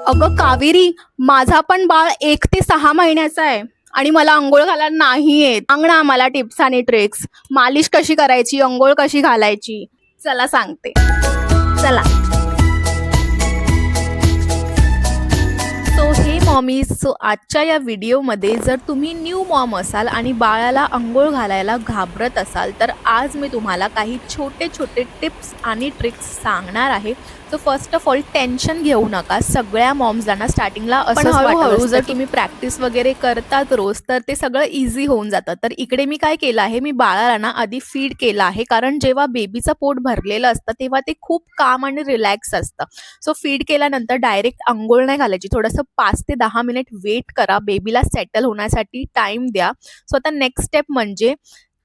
अगं कावेरी, माझा पण बाळ 1 ते 6 महिन्याचा आहे आणि मला अंघोळ घालायला नाही येत. सांग ना आम्हाला टिप्स आणि ट्रिक्स. मालिश कशी करायची, अंघोळ कशी घालायची? चला सांगते. चला. सो हे मॉमीज, सो आजच्या या व्हिडिओमध्ये जर तुम्ही न्यू मॉम असाल आणि बाळाला अंघोळ घालायला घाबरत असाल, तर आज मी तुम्हाला काही छोटे छोटे टिप्स आणि ट्रिक्स सांगणार आहे. So first of all tension घेऊ नका. सगळ्या मॉम्सला स्टार्टिंगला असं हळूहळू जर तुम्ही प्रॅक्टिस वगैरे करतात रोज, तर ते सगळं इझी होऊन जातं. तर इकडे मी काय केलं आहे, मी बाळाला ना आधी फीड केलं आहे, कारण जेव्हा बेबीचं पोट भरलेलं असतं तेव्हा ते खूप काम आणि रिलॅक्स असतं. सो फीड केल्यानंतर डायरेक्ट अंघोळ नाही घालायची. थोडंसं 5 ते 10 मिनिट वेट करा, बेबीला सेटल होण्यासाठी टाइम द्या. सो आता नेक्स्ट स्टेप म्हणजे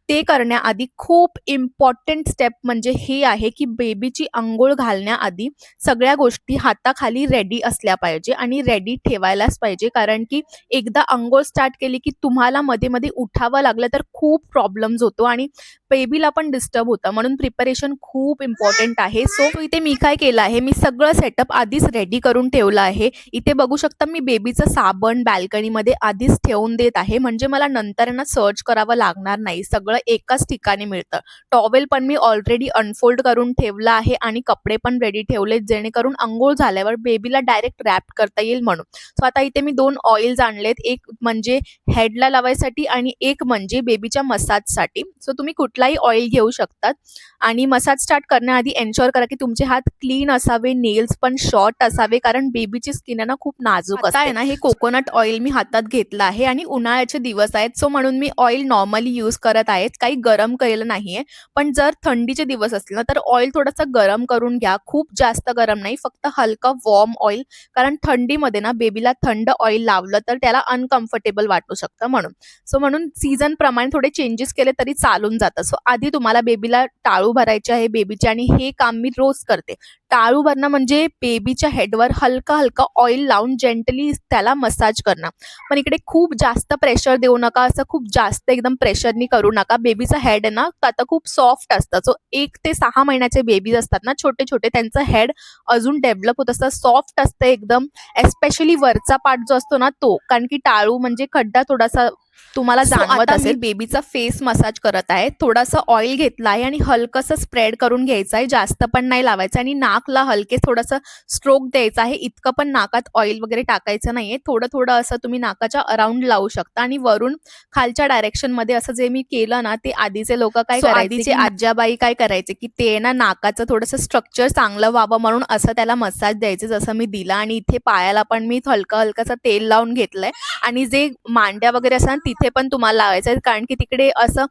ते करण्याआधी खूप इम्पॉर्टंट स्टेप म्हणजे हे आहे, की बेबीची अंघोळ घालण्याआधी सगळ्या गोष्टी हाताखाली रेडी असल्या पाहिजे आणि रेडी ठेवायलाच पाहिजे. कारण की एकदा अंघोळ स्टार्ट केली की तुम्हाला मध्ये मध्ये उठावं लागलं तर खूप प्रॉब्लेम्स होतो आणि बेबीला पण डिस्टर्ब होतं. म्हणून प्रिपरेशन खूप इम्पॉर्टंट आहे. सो इथे मी काय केलं आहे, मी सगळं सेटअप आधीच रेडी करून ठेवलं आहे. इथे बघू शकता मी बेबीचं साबण बाल्कनीमध्ये आधीच ठेवून देत आहे, म्हणजे मला नंतर ना सर्च करावं लागणार नाही. सगळं एकाच ठिकाणी मिळतं. टॉवेल पण मी ऑलरेडी अनफोल्ड करून ठेवला आहे आणि कपडे पण रेडी ठेवले, जेणेकरून अंघोळ झाल्यावर बेबीला डायरेक्ट रॅप करता येईल म्हणून. सो आता इथे मी 2 ऑइल्स आणलेत, एक म्हणजे हेडला लावायसाठी आणि एक म्हणजे बेबीच्या मसाजसाठी. सो तुम्ही कुठलाही ऑइल घेऊ शकतात आणि मसाज स्टार्ट करण्याआधी एन्शुअर करा की तुमचे हात क्लीन असावे, नेल्स पण शॉर्ट असावे, कारण बेबीची स्किन आहे ना खूप नाजूक असते. आहे ना, हे कोकोनट ऑइल मी हातात घेतलं आहे आणि उन्हाळ्याचे दिवस आहेत, सो म्हणून मी ऑइल नॉर्मली यूज करत आहे. काही गरम केलेलं नाहीये. पण जर थंडीचे दिवस असतील ना, तर ऑइल थोडंसं गरम करून घ्या. खूप जास्त गरम नाही, फक्त हलका वॉर्म ऑइल, कारण थंडीमध्ये ना बेबीला थंड ऑइल लावलं तर त्याला अनकम्फर्टेबल वाटू शकतं म्हणून. सो म्हणून सीझन प्रमाणे थोडे चेंजेस केले तरी चालून जातं. सो आधी तुम्हाला बेबीला टाळू भरायचे आहे बेबीचे, आणि हे काम मी रोज करते. टाळू भरणं म्हणजे बेबीच्या हेडवर हलका हलका ऑइल लावून जेंटली त्याला मसाज करणं. पण इकडे खूप जास्त प्रेशर देऊ नका, असं खूप जास्त एकदम प्रेशरनी करू नका. बेबीचं हेड आहे ना आता खूप सॉफ्ट असतं. सो 1 ते 6 महिन्याचे बेबीज असतात ना छोटे छोटे, त्यांचं हेड अजून डेव्हलप होत असतं, सॉफ्ट असतं एकदम. एस्पेशली वरचा पार्ट जो असतो ना तो, कारण की टाळू म्हणजे खड्डा थोडासा तुम्हाला जाणवत असेल. बेबीचा फेस मसाज करत आहे. थोडासा ऑइल घेतला आहे आणि हलकंसं स्प्रेड करून घ्यायचं आहे, जास्त पण नाही लावायचं, आणि नाकला हलके थोडंसं स्ट्रोक द्यायचा आहे. इतकं पण नाकात ऑइल वगैरे टाकायचं नाहीये. थोडं थोडं असं तुम्ही नाकाच्या अराउंड लावू शकता आणि वरून खालच्या डायरेक्शन मध्ये असं जे मी केलं ना, ते आधीचे लोक काय करायचे, आधीचे आज्याबाई काय करायचे, की ते ना नाकाचं थोडंसं स्ट्रक्चर चांगलं व्हावं म्हणून असं त्याला मसाज द्यायचे, जसं मी दिला. आणि इथे पायाला पण मी हलकं हलकंसं तेल लावून घेतलंय आणि जे मांड्या वगैरे असतात तिथे पण तुम्हाला लावायचं आहे, कारण की तिकडे असं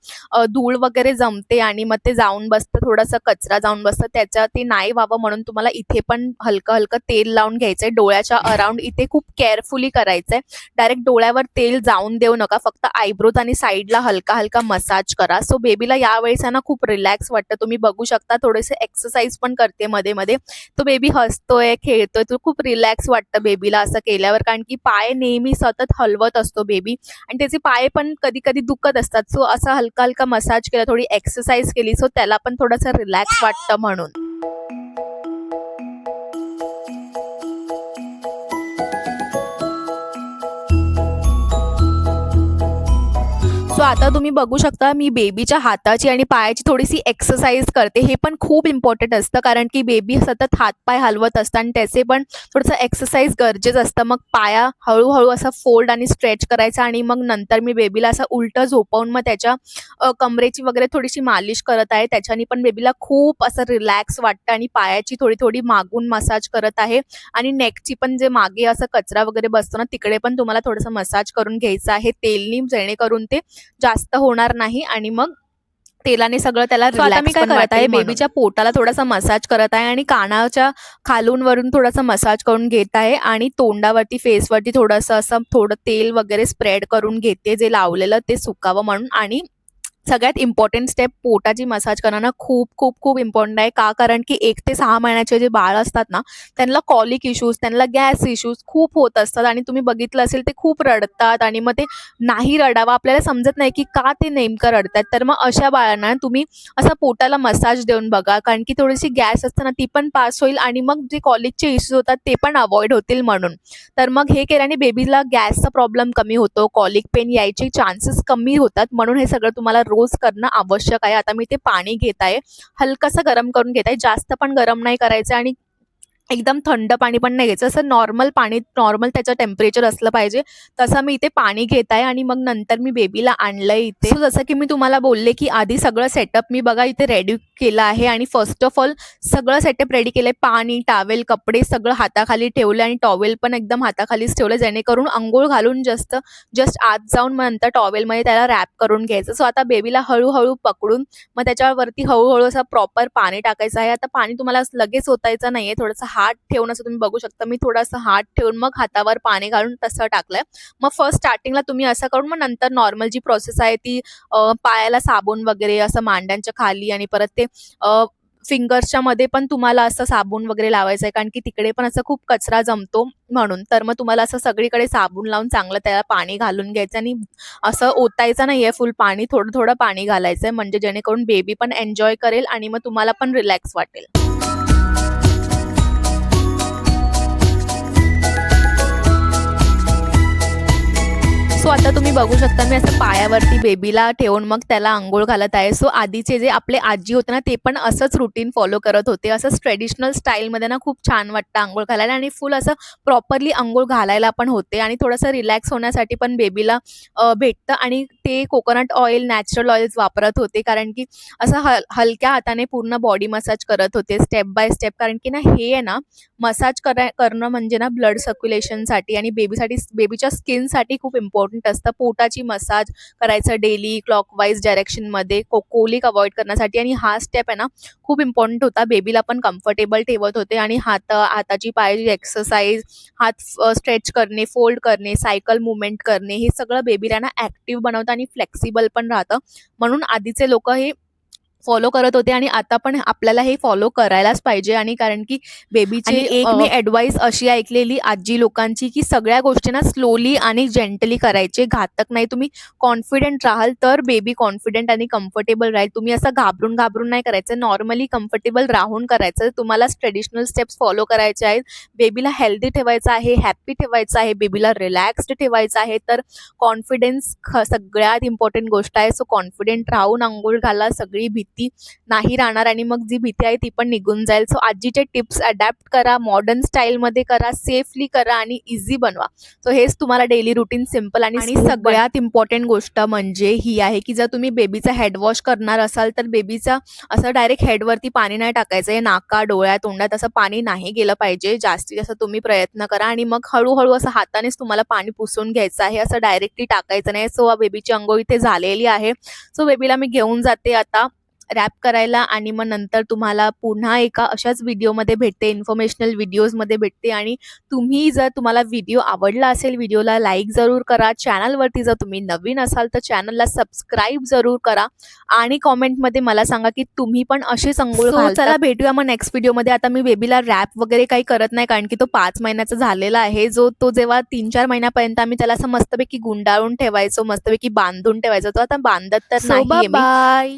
धूळ वगैरे जमते आणि मग ते जाऊन बसतं, थोडासा कचरा जाऊन बसतं, त्याच्या ते नाही व्हावं म्हणून तुम्हाला इथे पण हलकं हलकं तेल लावून घ्यायचंय. डोळ्याच्या अराउंड इथे खूप केअरफुली करायचंय. डायरेक्ट डोळ्यावर तेल जाऊन देऊ नका, फक्त आयब्रोज आणि साईडला हलका हलका मसाज करा. सो बेबीला यावेळेस ना खूप रिलॅक्स वाटतं. तुम्ही बघू शकता थोडेसे एक्सरसाइज पण करते मध्ये मध्ये. तो बेबी हसतोय, खेळतोय, तो खूप रिलॅक्स वाटतं बेबीला असं केल्यावर, कारण की पाय नेहमी सतत हलवत असतो बेबी आणि त्याचे पाय पण कधी कधी दुखत असतात. सो असा हलका हलका मसाज केला, थोडी एक्सरसाइज केली, सो त्याला पण थोडंसं रिलॅक्स वाटतं म्हणून. सो आता तुम्ही बघू शकता मी बेबीच्या हाताची आणि पायाची थोडीशी एक्सरसाइज करते. हे पण खूप इम्पॉर्टंट असतं, कारण की बेबी सतत हातपाय हलवत असतं आणि त्याचे पण थोडंसं एक्सरसाइज गरजेचं असतं. मग पाया हळूहळू असा फोल्ड आणि स्ट्रेच करायचा आणि मग नंतर मी बेबीला असं उलटं झोपवून मग त्याच्या कमरेची वगैरे थोडीशी मालिश करत आहे. त्याच्याने पण बेबीला खूप असं रिलॅक्स वाटतं आणि पायाची थोडी थोडी मागून मसाज करत आहे आणि नेकची पण जे मागे असं कचरा वगैरे बसतो ना, तिकडे पण तुम्हाला थोडंसं मसाज करून घ्यायचं आहे तेलनी, जेणेकरून ते जास्त होणार नाही आणि मग तेलाने सगळं त्याला रिलॅक्स. आता मी काय करत आहे, बेबीच्या पोटाला थोडासा मसाज करत आहे आणि कानाच्या खालून वरून थोडासा मसाज करून घेत आहे आणि तोंडावरती फेसवरती थोडंसं असं थोडं तेल वगैरे स्प्रेड करून घेते, जे लावलेलं ते सुकावं म्हणून. आणि सगळ्यात इम्पॉर्टंट स्टेप पोटाची मसाज करणं खूप खूप खूप इम्पॉर्टंट आहे. का? कारण की 1 ते 6 महिन्याचे जे बाळ असतात ना, त्यांना कॉलिक इश्यूज, त्यांना गॅस इश्यूज खूप होत असतात आणि तुम्ही बघितलं असेल ते खूप रडतात आणि मग ते नाही रडावं आपल्याला समजत नाही की का ते नेमकं रडतात. तर मग अशा बाळांना तुम्ही असा पोटाला मसाज देऊन बघा, कारण की थोडीशी गॅस असते ना ती पण पास होईल आणि मग जे कॉलिकचे इश्यूज होतात ते पण अव्हॉइड होतील म्हणून. तर मग हे केल्याने बेबीला गॅसचा प्रॉब्लेम कमी होतो, कॉलिक पेन यायचे चान्सेस कमी होतात. म्हणून हे सगळं तुम्हाला रोज करणं आवश्यक आहे. आता मी ते पाणी घेत आहे, हलकंसं गरम करून घेत आहे, जास्त पण गरम नाही करायचं आणि एकदम थंड पाणी पण नाही घ्यायचं. असं नॉर्मल पाणी, नॉर्मल त्याचं टेम्परेचर असलं पाहिजे, तसं मी इथे पाणी घेत आहे आणि मग नंतर मी बेबीला आणलंय इथे. सो जसं की मी तुम्हाला बोलले की आधी सगळं सेटअप मी बघा इथे रेडी केलं आहे आणि फर्स्ट ऑफ ऑल सगळं सेटअप रेडी केलंय. पाणी, टॉवेल, कपडे सगळं हाताखाली ठेवलं आणि टॉवेल पण एकदम हाताखालीच ठेवलं, जेणेकरून अंघोळ घालून जस्ट आत जाऊन मग नंतर टॉवेलमध्ये त्याला रॅप करून घ्यायचं. सो आता बेबीला हळूहळू पकडून मग त्याच्यावरती हळूहळू असं प्रॉपर पाणी टाकायचं आहे. आता पाणी तुम्हाला लगेच ओतायचं नाहीये, थोडंसं हात ठेवून असं तुम्ही बघू शकता. मी थोडासा हात ठेवून मग हातावर पाणी घालून तसं टाकलंय. मग फर्स्ट स्टार्टिंगला तुम्ही असं करून मग नंतर नॉर्मल जी प्रोसेस आहे ती पायाला साबण वगैरे असं मांड्यांच्या खाली आणि परत ते फिंगर्सच्या मध्ये पण तुम्हाला असं साबण वगैरे लावायचं आहे, कारण की तिकडे पण असं खूप कचरा जमतो म्हणून. तर मग तुम्हाला असं सगळीकडे साबण लावून चांगलं त्याला पाणी घालून घ्यायचं आणि असं ओतायचं नाहीये फुल पाणी, थोडं थोडं पाणी घालायचंय, म्हणजे जेणेकरून बेबी पण एन्जॉय करेल आणि मग तुम्हाला पण रिलॅक्स वाटेल. सो आता तुम्ही बघू शकता मी असं पायावरती बेबीला ठेवून मग त्याला अंघोळ घालत आहे. सो आधीचे जे आपले आजी होते ना ते पण असंच रुटीन फॉलो करत होते. असंच ट्रेडिशनल स्टाईलमध्ये ना खूप छान वाटतं अंघोळ घालायला आणि फुल असं प्रॉपरली अंघोळ घालायला पण होते आणि थोडंसं रिलॅक्स होण्यासाठी पण बेबीला भेटतं. आणि ते कोकोनट ऑइल, नॅचरल ऑइल्स वापरत होते, कारण की असं हलक्या हाताने पूर्ण बॉडी मसाज करत होते स्टेप बाय स्टेप. कारण की ना हे आहे ना मसाज करणं म्हणजे ना ब्लड सर्क्युलेशनसाठी आणि बेबीच्या स्किनसाठी खूप इम्पॉर्टंट असतं. पोटाची मसाज करायचं डेली क्लॉकवाईज डायरेक्शनमध्ये कोलिक अवॉइड करण्यासाठी आणि हा स्टेप आहे ना खूप इम्पॉर्टंट होता. बेबीला पण कम्फर्टेबल ठेवत होते आणि हाताची पायाची एक्सरसाइज, हात स्ट्रेच करणे, फोल्ड करणे, सायकल मुवमेंट करणे, हे सगळं बेबीला ना ॲक्टिव्ह बनवतं आणि फ्लेक्सिबल पण राहतं. म्हणून आधीचे लोक हे फॉलो करत होते आणि आता पण आपल्याला हे फॉलो करायलाच पाहिजे. आणि कारण की बेबीची एक मी ॲडवाईस अशी ऐकलेली आजी लोकांची की सगळ्या गोष्टींना स्लोली आणि जेंटली करायचे, घातक नाही. तुम्ही कॉन्फिडंट राहाल तर बेबी कॉन्फिडंट आणि कम्फर्टेबल राहील. तुम्ही असं घाबरून घाबरून नाही करायचं, नॉर्मली कम्फर्टेबल राहून करायचं. तुम्हाला ट्रेडिशनल स्टेप्स फॉलो करायचे आहेत. बेबीला हेल्दी ठेवायचं आहे, हॅप्पी ठेवायचं आहे, बेबीला रिलॅक्स्ड ठेवायचं आहे. तर कॉन्फिडन्स सगळ्यात इम्पॉर्टंट गोष्ट आहे. सो कॉन्फिडंट राहून अंघोळ घाला, सगळी भीती नाही राहणार आणि मग जी भीती आहे ती पण निघून जाईल. सो आजीचे टिप्स अडॅप्ट करा, मॉडर्न स्टाईलमध्ये करा, सेफली करा आणि इझी बनवा. सो हेच तुम्हाला डेली रुटीन सिम्पल आणि सगळ्यात इम्पॉर्टंट गोष्ट म्हणजे ही आहे की जर तुम्ही बेबीचा हेड वॉश करणार असाल तर बेबीचा असं डायरेक्ट हेडवरती पाणी नाही टाकायचं आहे. नाका, डोळ्यात, तोंडात असं पाणी नाही गेलं पाहिजे. जास्तीत जास्त तुम्ही प्रयत्न करा आणि मग हळूहळू असं हातानेच तुम्हाला पाणी पुसून घ्यायचं आहे, असं डायरेक्टली टाकायचं नाही. सो बेबीची अंघोळ इथे झालेली आहे. सो बेबीला मी घेऊन जाते आता रॅप करायला आणि मग नंतर तुम्हाला पुन्हा एका अशाच व्हिडिओमध्ये भेटते, इन्फॉर्मेशनल व्हिडिओजमध्ये भेटते. आणि जर तुम्हाला व्हिडिओ आवडला असेल, व्हिडिओला लाईक जरूर करा. चॅनलवरती जर तुम्ही नवीन असाल तर चॅनलला सबस्क्राईब जरूर करा आणि कॉमेंटमध्ये मला सांगा की तुम्ही पण अशीच अंघोळ घालता. चला भेटूया मग नेक्स्ट व्हिडिओमध्ये. आता मी बेबीला रॅप वगैरे काही करत नाही, कारण की तो 5 महिन्याचा झालेला आहे. तो जेव्हा 3-4 महिन्यापर्यंत आम्ही त्याला असं मस्तपैकी गुंडाळून ठेवायचो, मस्तपैकी बांधून ठेवायचो. तो आता बांधत तर नाही. बाय.